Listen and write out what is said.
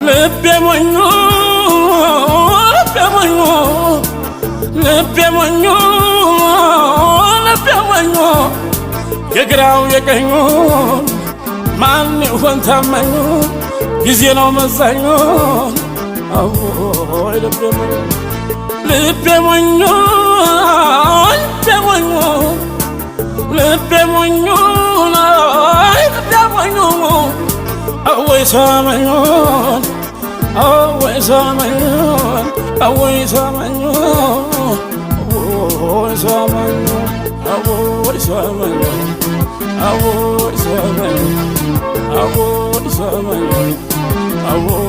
ልቤ ሞኞ ልቤ ሞኞ የግራው የቀኙ ማን ይሆን ታማኙ ጊዜ ነው መዛኙ አዎይ ልቤ ሞኞ ልቤ ሞኞ አዎይ ሰማኙ አዎይ ሰማኙ አዎይ ሰማኙ አዎይ ሰማኙ አዎይ ሰማኙ አዎይ ሰማኙ አዎይ ሰማኙ አዎይ